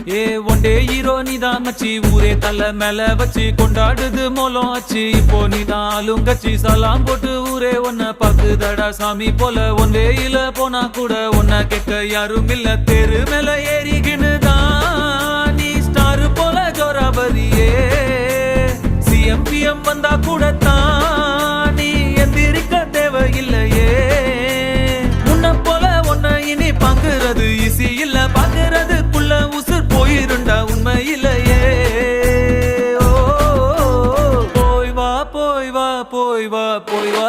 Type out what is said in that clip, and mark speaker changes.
Speaker 1: ஏ one day hero நீதான் மச்சி ஊரே தலை மேல வச்சு கொண்டாடுது மோலம் ஆச்சு இப்போ நீதான் ஆளுங்கச்சி சலாம் போட்டு ஊரே ஒன்ன பாக்குதடா சாமி போல ஒன்வேயில போனா கூட ஒன்ன கேட்க யாரும் இல்ல தெரு மேல ஏறிக்கினுதான் நீ ஸ்டார் போல ஜோராபரியே சிஎம்பிஎம் வந்தா கூட தான் நீ எந்திரிக்க தேவையில்லையே முன்ன போல ஒன்ன இனி பாக்குறது ஈஸி இல்ல பாக்குறதுக்குள்ள உசுர் போயிருண்டா உண்மை இல்லையே போய் வா போய் வா போய் வா போய் வா